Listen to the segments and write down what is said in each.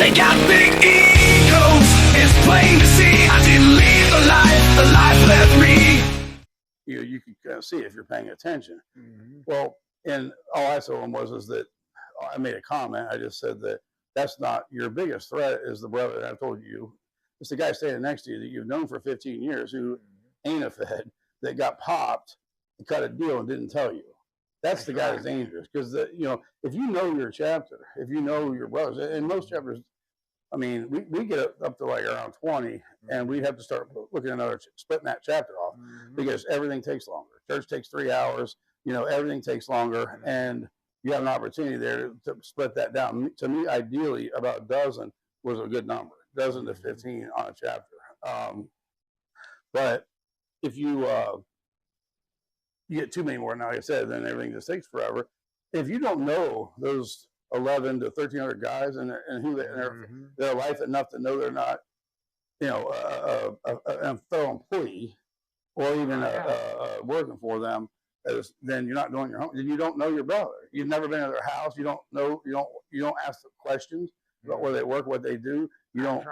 They got big egos, it's plain to see. I didn't leave the life left me. You can kind of see if you're paying attention. Well, and all I told him is that I made a comment. I just said that that's not your biggest threat is the brother that I told you. It's the guy standing next to you that you've known for 15 years who ain't a Fed, that got popped and cut a deal and didn't tell you. That's the guy that's dangerous, because if you know your chapter, if you know your brothers, and most chapters, I mean, we get up to like around 20, and we'd have to start looking at another, splitting that chapter off, because everything takes longer. Church takes 3 hours, everything takes longer, and you have an opportunity there to split that down. To me, ideally, about a dozen was a good number, dozen to 15 on a chapter. But if you get too many more, now like I said, then everything just takes forever. If you don't know those 11 to 1,300 guys and who their life enough to know they're not, a fellow employee or even working for them, then you're not doing your homework. Then you don't know your brother. You've never been to their house. You don't know. You don't ask the questions about where they work, what they do. You don't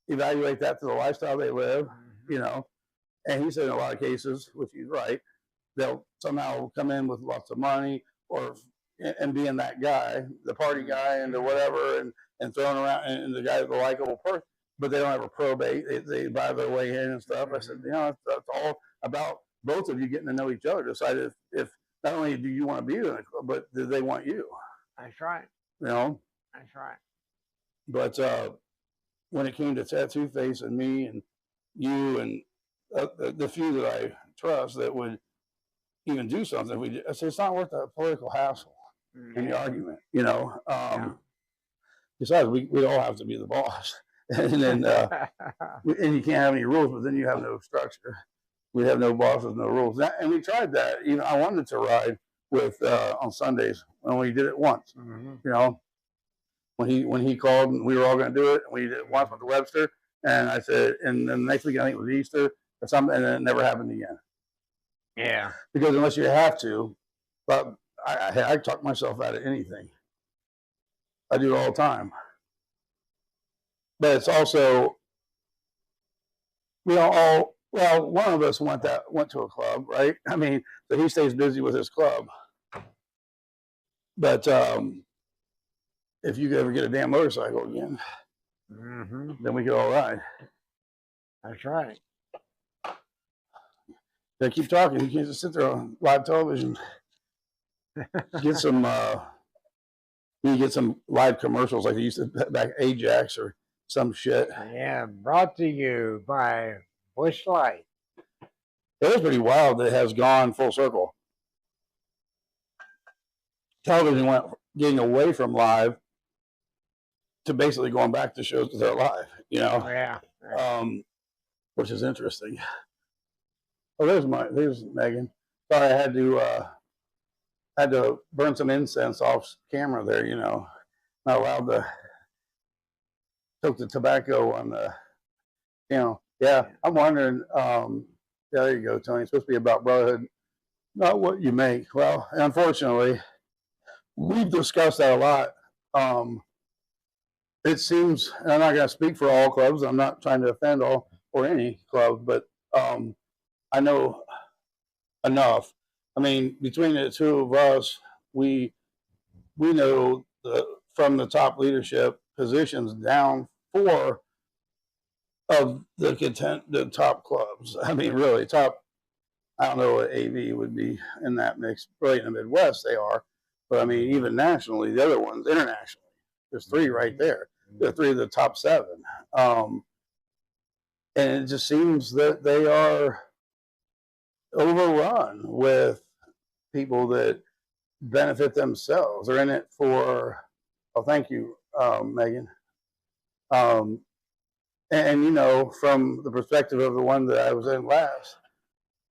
evaluate that to the lifestyle they live. And he said in a lot of cases, which he's right, they'll somehow come in with lots of money and being that guy, the party guy, and the whatever, and throwing around, and the guy the likable person, but they don't have a probate. They buy their way in and stuff. I said, that's all about both of you getting to know each other. Decide if not only do you want to be in a club, but do they want you? That's right. That's right. But when it came to Tattoo Face and me and you and the few that I trust that would even do something, I said, it's not worth that political hassle in the argument, Besides, we all have to be the boss, and then and you can't have any rules, but then you have no structure. We have no bosses, no rules, and we tried that. I wanted to ride with on Sundays, and we did it once. When he called and we were all going to do it, and we did it once with the Webster, and I said, and then the next week I think it was Easter or something, and then it never happened again. Yeah. Because unless you have to, but I talk myself out of anything. I do it all the time. But it's also, one of us went to a club, right? I mean, so he stays busy with his club. But if you ever get a damn motorcycle again, then we could all ride. That's right. They keep talking. You can't just sit there on live television. Get some, you get some live commercials like they used to back Ajax or some shit. Yeah, brought to you by Busch Light. It is pretty wild that it has gone full circle. Television went getting away from live to basically going back to shows that are live, Yeah. Which is interesting. Oh, there's Megan. Sorry, I had to burn some incense off camera there, Not allowed to took the tobacco on the, Yeah, I'm wondering, there you go, Tony. It's supposed to be about brotherhood, not what you make. Well, unfortunately, we've discussed that a lot. It seems, and I'm not going to speak for all clubs. I'm not trying to offend all or any club, but I know enough. I mean, between the two of us, we know from the top leadership positions down 4 of the top clubs. I mean, really top. I don't know what AV would be in that mix. Really, in the Midwest, they are. But I mean, even nationally, the other ones internationally, there's 3 right there. They're 3 of the top 7. And it just seems that they are overrun with people that benefit themselves. They're in it for, thank you, Megan. And from the perspective of the one that I was in last,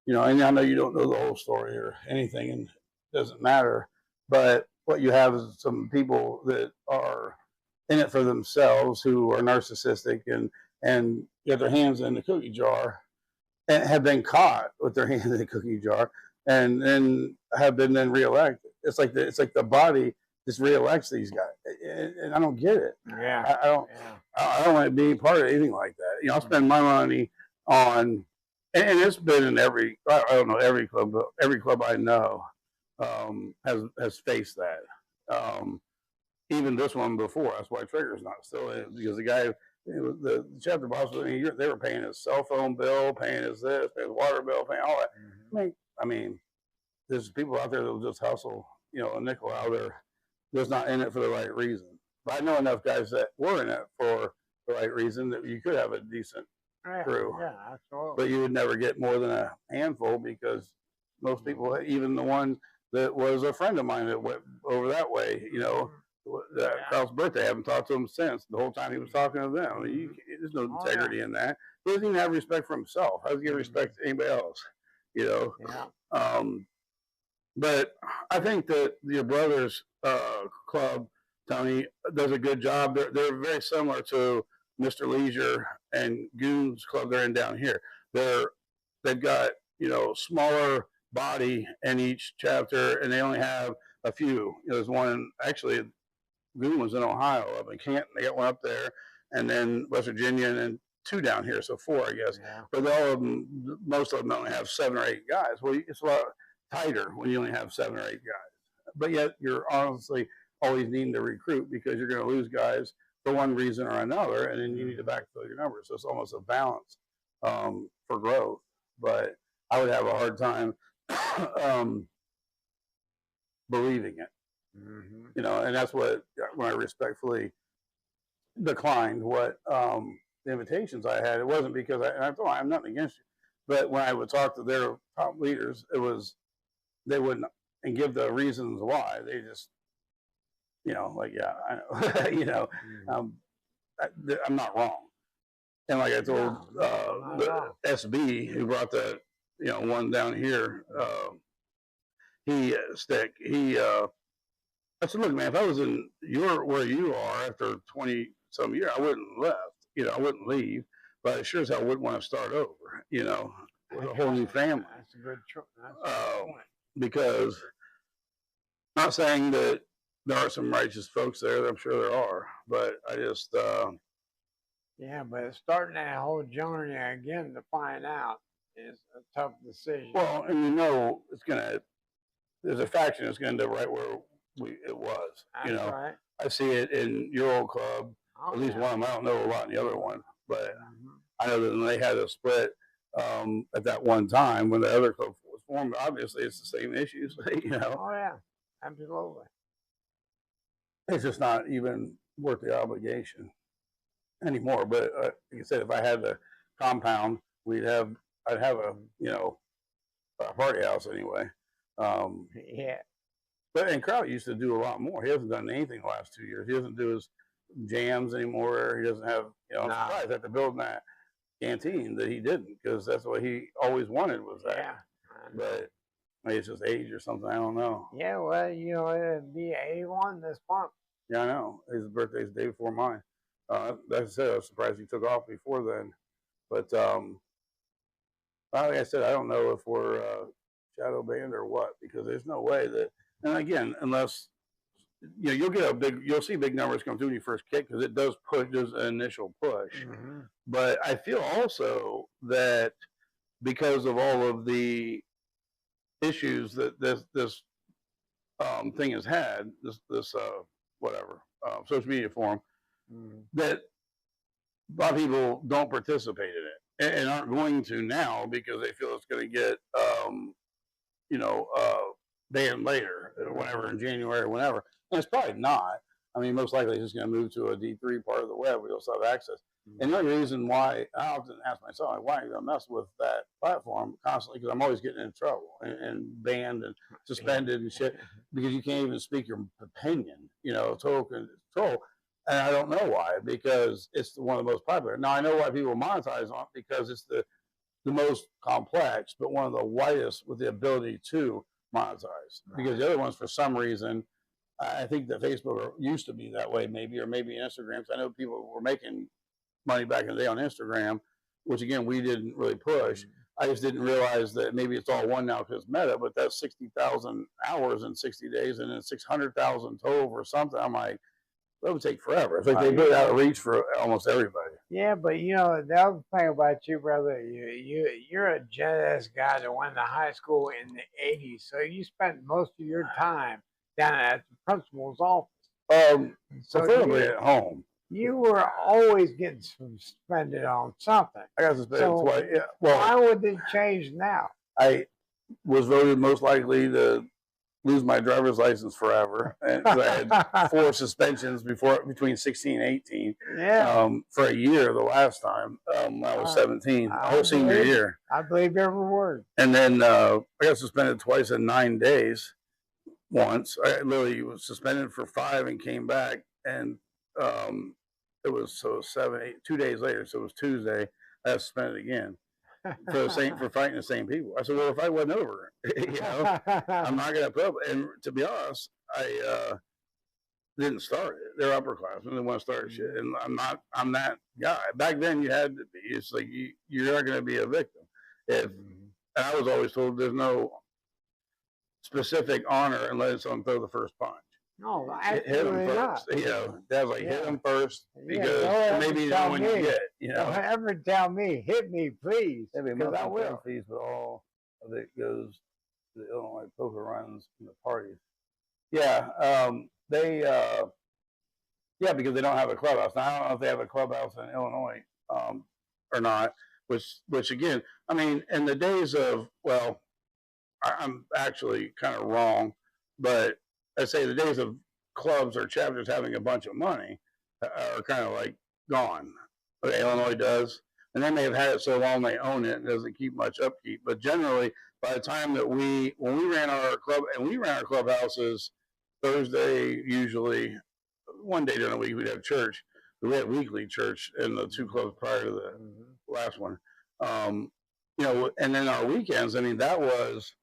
and I know you don't know the whole story or anything, and it doesn't matter, but what you have is some people that are in it for themselves, who are narcissistic and get their hands in the cookie jar, and have been caught with their hands in the cookie jar, and have been then reelected. It's like the body just reelects these guys, and I don't get it. Yeah. I don't. Yeah. I don't want to be part of anything like that. You know, I spend my money on, and it's been in every. I don't know every club, but every club I know has faced that. Even this one before. That's why Trigger's not still in, because the guy, the chapter boss, they were paying his cell phone bill, paying his this, paying his water bill, paying all that. I mean, there's people out there that will just hustle, you know, a nickel out there, just not in it for the right reason. But I know enough guys that were in it for the right reason that you could have a decent crew. Yeah, absolutely. But you would never get more than a handful, because most people, even the one that was a friend of mine that went over that way, you know, Carl's birthday, I haven't talked to him since. The whole time he was talking to them. I mean, there's no integrity in that. He doesn't even have respect for himself. How does he get respect to anybody else? You know? Yeah. But I think that your brother's club, Tony, does a good job. They're very similar to Mr. Leisure and Goon's club they're in down here. They've got, you know, smaller body in each chapter, and they only have a few. You know, there's one, actually, Goon was in Ohio, up in Canton. They got one up there, and then West Virginia, and then two down here, so four, I guess. Yeah. But all of them, most of them only have 7 or 8 guys. Well, it's a lot tighter when you only have 7 or 8 guys. But yet you're honestly always needing to recruit, because you're going to lose guys for one reason or another, and then you need to backfill your numbers. So it's almost a balance for growth. But I would have a hard time believing it. You know, and that's what, when I respectfully declined what the invitations I had, it wasn't because I thought I'm nothing against you, but when I would talk to their top leaders, it was, they wouldn't and give the reasons why. They just, you know, like, yeah, I know, you know, I'm not wrong. And like I told the SB who brought the, you know, one down here, he I said, look, man, if I was in where you are after 20 some years, I wouldn't have left. You know, I wouldn't leave, but I sure as hell wouldn't want to start over, you know, with a whole new family. That's a good choice. Because, not saying that there are some righteous folks there, I'm sure there are, but I just. Yeah, but starting that whole journey again to find out is a tough decision. Well, and you know, there's a faction that's going to end up right where it was. That's you know, right. I see it in your old club. Oh, at least one of them. I don't know a lot in the other one, but Mhm. I know that when they had a split at that one time when the other club was formed, obviously it's the same issues. You know, Oh yeah, absolutely. it's just not even worth the obligation anymore. But like I said, if I had the compound, I'd have a, you know, a party house anyway. Yeah. But and Kraut used to do a lot more. He hasn't done anything the last 2 years. He doesn't do his jams anymore. He doesn't have, you know, I'm surprised after building that canteen that he didn't, because that's what he always wanted was that. Yeah. But maybe it's just age or something. I don't know. Yeah, well, you know, it'd be 81 this month. Yeah, I know. His birthday's the day before mine. Like I said, I was surprised he took off before then. But like I said, I don't know if we're shadow banned or what, because there's no way that. And again, unless you know, you'll see big numbers come through when you first kick, because it does push, there's an initial push. But I feel also that because of all of the issues that this thing has had, this social media forum, that a lot of people don't participate in it and aren't going to now because they feel it's going to get banned later, whenever in January or whenever. And it's probably not. I mean, most likely it's just going to move to a D3 part of the web where you'll still have access. And the only reason why I often ask myself, like, why are you going to mess with that platform constantly? Because I'm always getting in trouble and banned and suspended and shit, because you can't even speak your opinion, you know, total control. And I don't know why, because it's one of the most popular. Now, I know why people monetize on it, because it's the most complex, but one of the widest with the ability to monetize. Because the other ones, for some reason, I think that Facebook used to be that way, maybe, or maybe Instagram. I know people were making money back in the day on Instagram, which again, we didn't really push. I just didn't realize that maybe it's all one now because Meta, but that's 60,000 hours in 60 days and then 600,000 total or something. I'm like, That would take forever. It's like they put it out of reach for almost everybody. Yeah, but you know the other thing about you, brother, you're a jet guy that went to high school in the '80s, so you spent most of your time down at the principal's office. So Preferably at home. you were always getting suspended on something. I got suspended So twice. Yeah, well, why would it change now? I was voted most likely to lose my driver's license forever, and I had 4 suspensions between 16 and 18. Yeah, For a year the last time. I was 17, the whole senior year. I believe every word. And then I got suspended twice in 9 days. Once I literally was suspended for 5 and came back, and it was 7, 8, 2 days later. So it was Tuesday. I got suspended again for fighting the same people. I said, well, if I wasn't over, I'm not going to put up. And to be honest, I didn't start it. They're upperclassmen. They want to start shit, and I'm that guy. Back then, you had to be. It's like you're not going to be a victim. And I was always told there's no specific honor unless someone throw the first punch. No, hit him first. Not. Dad's like, hit him first because maybe you know when you get. Don't ever tell me, hit me, please, because I will. Fees, but all of it goes to the Illinois poker runs and the parties. Yeah, because they don't have a clubhouse. Now, I don't know if they have a clubhouse in Illinois or not, which again, I mean, in the days of, well, I'm actually kind of wrong, but I say the days of clubs or chapters having a bunch of money are kind of like gone. Okay, Illinois does. And they may have had it so long they own it, it doesn't keep much upkeep. But generally, by the time that when we ran our club, and we ran our clubhouses Thursday, usually one day during the week, we'd have church. We had weekly church in the 2 clubs prior to the last one. And then our weekends, I mean, that was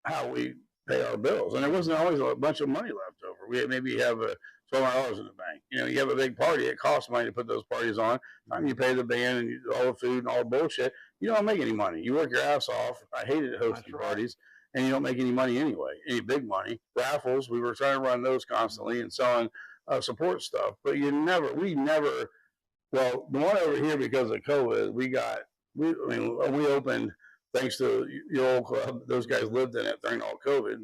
how we pay our bills. And there wasn't always a bunch of money left over. We maybe have $1,200 in the bank. You have a big party, it costs money to put those parties on. Time you pay the band and all the food and all the bullshit, you don't make any money. You work your ass off. I hated hosting parties, and you don't make any money anyway, any big money. Raffles, we were trying to run those constantly and selling support stuff. But we never, well, the one over here, because of COVID, we opened, thanks to your old club, those guys lived in it during all COVID.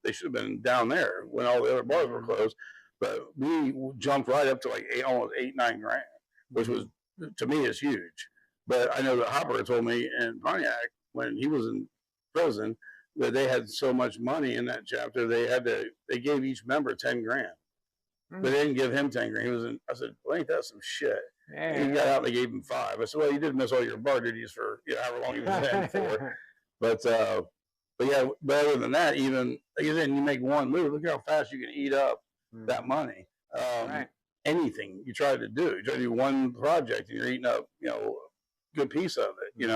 They should have been down there when all the other bars were closed. But we jumped right up to like almost $8-9 grand, which was, to me, is huge. But I know that Hopper told me in Pontiac when he was in prison that they had so much money in that chapter they gave each member 10 grand. But they didn't give him 10 grand. I said, well, ain't that some shit? Yeah. He got out and they gave him 5. I said, well, you did miss all your bar duties for however long you was in for. But other than that, even like you said, you make one move, look how fast you can eat up that money. Anything you try to do, one project and you're eating up, a good piece of it,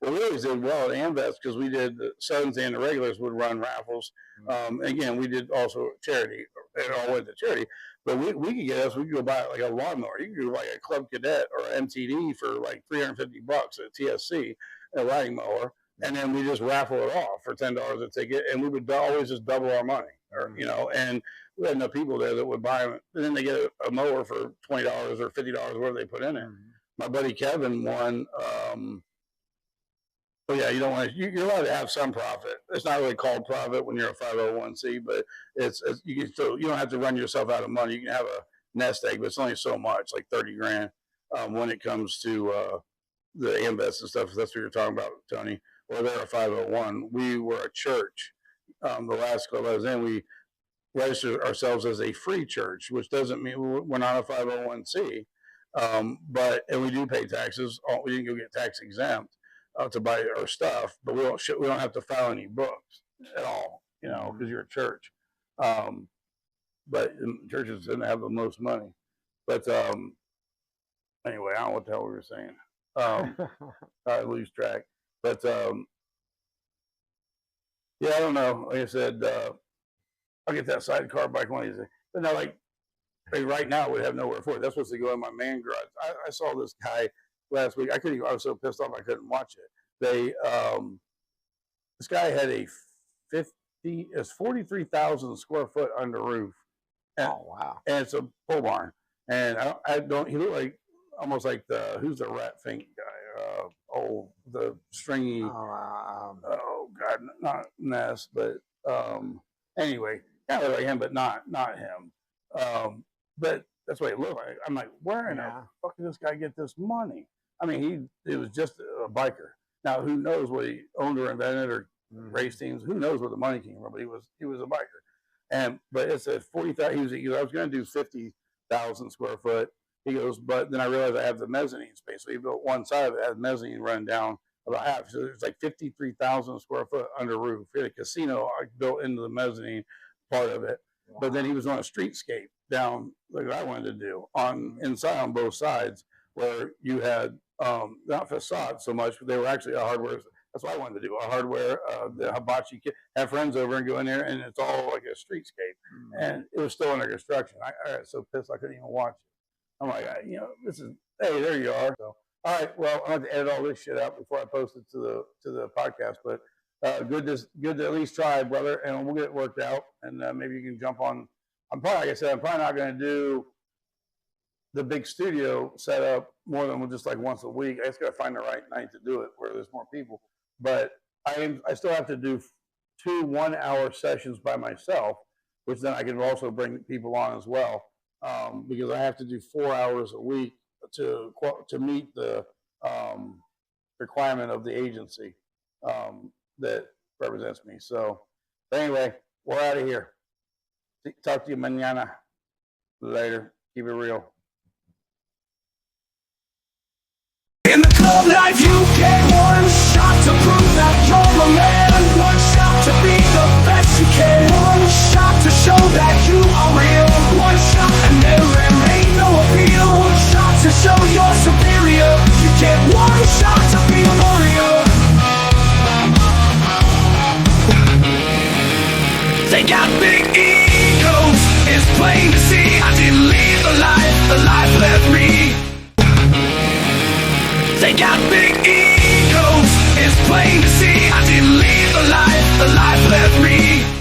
Well, we always did well at Amvets because we did the Suns and the regulars would run raffles. Again, we did also charity. It all went to charity. But we could go buy like a lawnmower. You could go buy a Club Cadet or MTD for like $350 at TSC, a riding mower, and then we just raffle it off for $10 a ticket, and we would always just double our money, and we had enough people there that would buy them, and then they get a mower for $20 or $50, whatever they put in it. My buddy Kevin won. You don't want to. You're allowed to have some profit. It's not really called profit when you're a 501c, but you can still. You don't have to run yourself out of money. You can have a nest egg, but it's only so much, like 30 grand, when it comes to the Amvets and stuff. That's what you're talking about, Tony. Or they're a 501. We were a church. The last club I was in, we registered ourselves as a free church, which doesn't mean we're not a 501c, and we do pay taxes. We didn't go get tax exempt to buy our stuff, but we don't have to file any books at all, because you're a church. But churches didn't have the most money. But anyway, I don't know what the hell we were saying. I lose track. But I don't know. Like I said, I'll get that sidecar bike one of these days. But no, like right now, we have nowhere for it. That's supposed to go in my man garage. I saw this guy last week. I was so pissed off I couldn't watch it. This guy had a 43,000 square foot under roof Oh wow! And it's a pole barn. And I don't. He looked like almost like who's the rat fink guy? The stringy. Oh God, not Ness, but anyway, kind of like him, but not him. But that's what it looked like. I'm like, where in the fuck did this guy get this money? I mean, he was just a biker. Now, who knows what he owned or invented or race teams? Who knows where the money came from? But he was a biker. But it's a 40,000. I was going to do 50,000 square foot. He goes, but then I realized I have the mezzanine space. So he built one side of it, had mezzanine running down about half. So there's like 53,000 square foot under roof. He had a casino built into the mezzanine part of it. Wow. But then he was on a streetscape down like I wanted to do inside on both sides, where you had not facade so much, but they were actually a hardware. That's what I wanted to do, a hardware, the hibachi kit, have friends over and go in there, and it's all like a streetscape. And it was still under construction. I got so pissed I couldn't even watch it. I'm like, this is, hey, there you are. So, all right, well, I have to edit all this shit out before I post it to the podcast. But good to at least try, brother, and we'll get it worked out. And maybe you can jump on. I'm probably not going to do the big studio setup more than just like once a week. I just got to find the right night to do it where there's more people. But I still have to do 2 1-hour sessions by myself, which then I can also bring people on as well. Because I have to do 4 hours a week to meet the requirement of the agency that represents me. So, but anyway, we're out of here. Talk to you mañana. Later. Keep it real. In the club life you get one shot to prove that you're a man. One shot to be the best you can. One shot to show that you are real. One shot and there ain't no appeal. One shot to show you're superior. You get one shot to be a warrior. They got big egos, it's plain to see. I didn't leave the life left me. They got big egos, it's plain to see. I didn't leave the life left me.